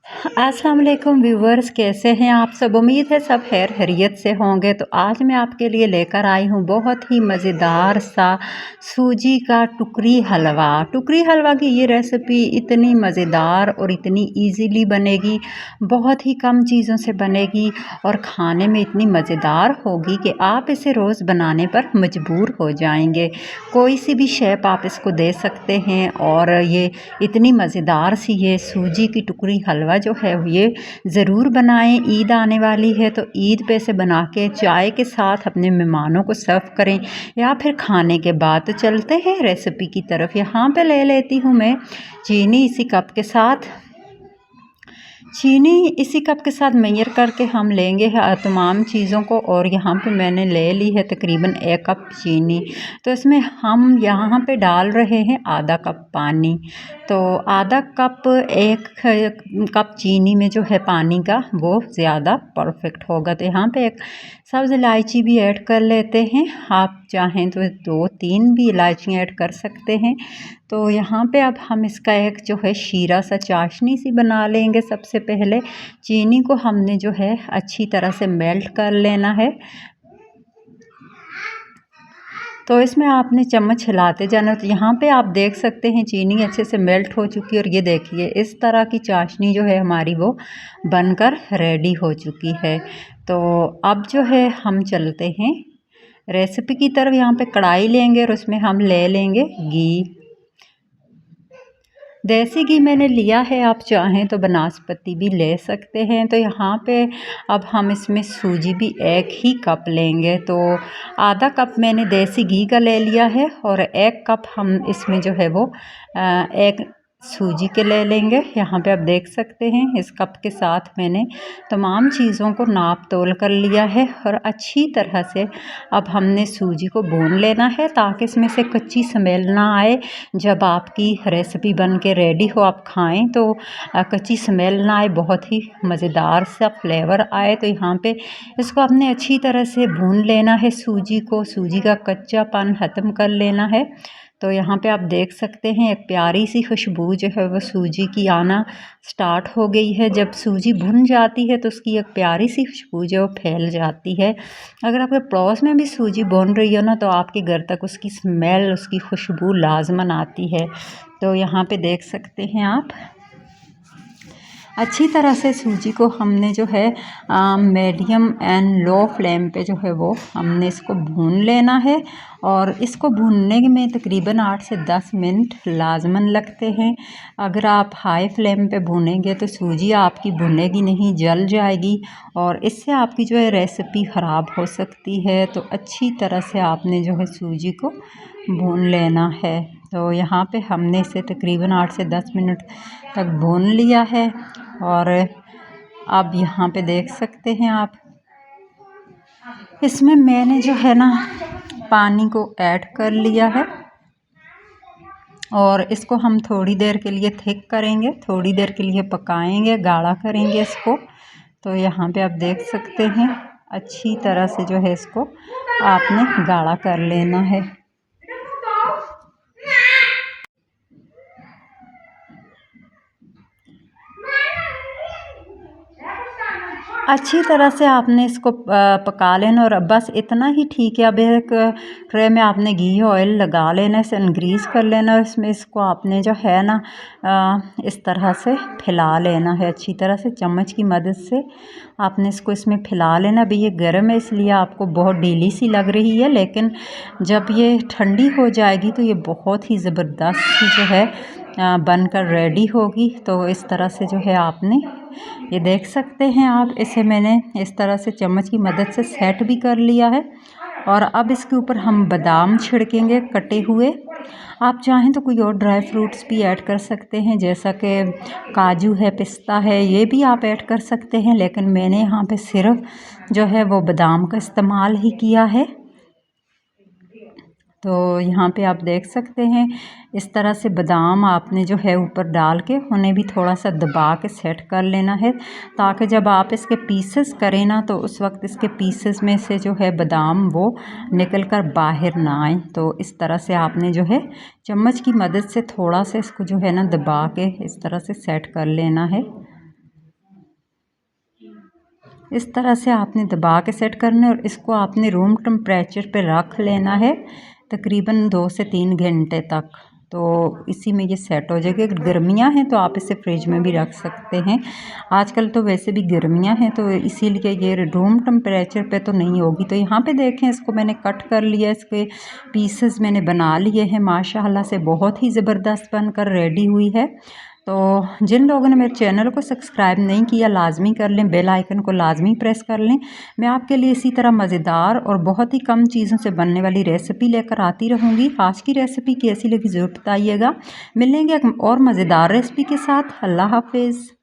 अस्सलाम वालेकुम व्यूवर्स, कैसे हैं आप सब। उम्मीद है सब खैर खैरियत से होंगे। तो आज मैं आपके लिए लेकर आई हूँ बहुत ही मज़ेदार सा सूजी का टुकरी हलवा। टुकरी हलवा की ये रेसिपी इतनी मज़ेदार और इतनी इजीली बनेगी, बहुत ही कम चीज़ों से बनेगी और खाने में इतनी मज़ेदार होगी कि आप इसे रोज़ बनाने पर मजबूर हो जाएंगे। कोई सी भी शेप आप इसको दे सकते हैं और ये इतनी मज़ेदार सी ये सूजी की टुकरी हलवा जो है ये ज़रूर बनाएं। ईद आने वाली है तो ईद पे से बना के चाय के साथ अपने मेहमानों को सर्व करें या फिर खाने के बाद। तो चलते हैं रेसिपी की तरफ। यहाँ पे ले लेती हूँ मैं चीनी इसी कप के साथ। चीनी इसी कप के साथ मेजर करके हम लेंगे तमाम चीज़ों को। और यहाँ पे मैंने ले ली है तकरीबन 1 कप चीनी। तो इसमें हम यहाँ पे डाल रहे हैं आधा कप पानी। तो आधा कप 1 कप चीनी में जो है पानी का वो ज़्यादा परफेक्ट होगा। तो यहाँ पे एक सब्ज़ इलायची भी ऐड कर लेते हैं। आप चाहें तो 2-3 भी इलायचियाँ ऐड कर सकते हैं। तो यहाँ पे अब हम इसका एक जो है शीरा सा चाशनी सी बना लेंगे। सबसे पहले चीनी को हमने जो है अच्छी तरह से मेल्ट कर लेना है। तो इसमें आपने चम्मच हिलाते जाना। तो यहाँ पे आप देख सकते हैं चीनी अच्छे से मेल्ट हो चुकी है और ये देखिए इस तरह की चाशनी जो है हमारी वो बनकर रेडी हो चुकी है। तो अब जो है हम चलते हैं रेसिपी की तरफ। यहाँ पे कढ़ाई लेंगे और उसमें हम ले लेंगे घी। देसी घी मैंने लिया है, आप चाहें तो बनास्पति भी ले सकते हैं। तो यहाँ पे अब हम इसमें सूजी भी 1 ही कप लेंगे। तो आधा कप मैंने देसी घी का ले लिया है और 1 कप हम इसमें जो है वो एक सूजी के ले लेंगे। यहाँ पे आप देख सकते हैं इस कप के साथ मैंने तमाम चीज़ों को नाप तोल कर लिया है। और अच्छी तरह से अब हमने सूजी को भून लेना है ताकि इसमें से कच्ची स्मेल ना आए। जब आपकी रेसिपी बन के रेडी हो आप खाएं तो कच्ची स्मेल ना आए, बहुत ही मज़ेदार सा फ्लेवर आए। तो यहाँ पे इसको आपने अच्छी तरह से भून लेना है। सूजी को, सूजी का कच्चापन ख़त्म कर लेना है। तो यहाँ पे आप देख सकते हैं एक प्यारी सी खुशबू जो है वो सूजी की आना स्टार्ट हो गई है। जब सूजी भुन जाती है तो उसकी एक प्यारी सी खुशबू जो फैल जाती है। अगर आपके पड़ोस में भी सूजी भुन रही हो ना तो आपके घर तक उसकी स्मेल, उसकी खुशबू लाजमन आती है। तो यहाँ पे देख सकते हैं आप अच्छी तरह से सूजी को हमने जो है मीडियम एंड लो फ्लेम पे जो है वो हमने इसको भून लेना है। और इसको भूनने में तकरीबन 8 से 10 मिनट लाजमन लगते हैं। अगर आप हाई फ्लेम पे भूनेंगे तो सूजी आपकी भुनेगी नहीं, जल जाएगी और इससे आपकी जो है रेसिपी ख़राब हो सकती है। तो अच्छी तरह से आपने जो है सूजी को भून लेना है। तो यहाँ पे हमने इसे तकरीबन 8 से 10 मिनट तक भून लिया है। और अब यहाँ पे देख सकते हैं आप इसमें मैंने जो है ना पानी को ऐड कर लिया है और इसको हम थोड़ी देर के लिए थिक करेंगे, थोड़ी देर के लिए पकाएंगे, गाढ़ा करेंगे इसको। तो यहाँ पे आप देख सकते हैं अच्छी तरह से जो है इसको आपने गाढ़ा कर लेना है। अच्छी तरह से आपने इसको पका लेना और बस इतना ही ठीक है। अब एक ट्रे में आपने घी ऑयल लगा लेना, इसे इनग्रीस कर लेना। इसमें इसको आपने जो है ना इस तरह से फैला लेना है। अच्छी तरह से चम्मच की मदद से आपने इसको इसमें फैला लेना। अभी ये गर्म है इसलिए आपको बहुत ढीली सी लग रही है, लेकिन जब ये ठंडी हो जाएगी तो ये बहुत ही ज़बरदस्त जो है बनकर रेडी होगी। तो इस तरह से जो है आपने ये देख सकते हैं आप, इसे मैंने इस तरह से चम्मच की मदद से सेट भी कर लिया है। और अब इसके ऊपर हम बादाम छिड़केंगे कटे हुए। आप चाहें तो कोई और ड्राई फ्रूट्स भी ऐड कर सकते हैं, जैसा कि काजू है, पिस्ता है, ये भी आप ऐड कर सकते हैं। लेकिन मैंने यहाँ पे सिर्फ जो है वो बादाम का इस्तेमाल ही किया है। तो यहाँ पे आप देख सकते हैं इस तरह से बादाम आपने जो है ऊपर डाल के उन्हें भी थोड़ा सा दबा के सेट कर लेना है, ताकि जब आप इसके पीसेस करें ना तो उस वक्त इसके पीसेस में से जो है बादाम वो निकल कर बाहर ना आए। तो इस तरह से आपने जो है चम्मच की मदद से थोड़ा सा इसको जो है ना दबा के इस तरह से सेट कर लेना है। इस तरह से आपने दबा के सेट करना है और इसको आपने रूम टेम्परेचर पे रख लेना है तकरीबन 2 से 3 घंटे तक। तो इसी में ये सेट हो जाएगी। अगर गर्मियाँ हैं तो आप इसे फ्रिज में भी रख सकते हैं। आजकल तो वैसे भी गर्मियाँ हैं तो इसीलिए ये रूम टेम्परेचर पे तो नहीं होगी। तो यहाँ पे देखें, इसको मैंने कट कर लिया, इसके पीसेस मैंने बना लिए हैं। माशाल्लाह से बहुत ही ज़बरदस्त बनकर रेडी हुई है। तो जिन लोगों ने मेरे चैनल को सब्सक्राइब नहीं किया लाजमी कर लें, बेल आइकन को लाजमी प्रेस कर लें। मैं आपके लिए इसी तरह मज़ेदार और बहुत ही कम चीज़ों से बनने वाली रेसिपी लेकर आती रहूँगी। आज की रेसिपी कैसी लगी ज़रूर बताइएगा। मिलेंगे एक और मज़ेदार रेसिपी के साथ। अल्लाह हाफिज़।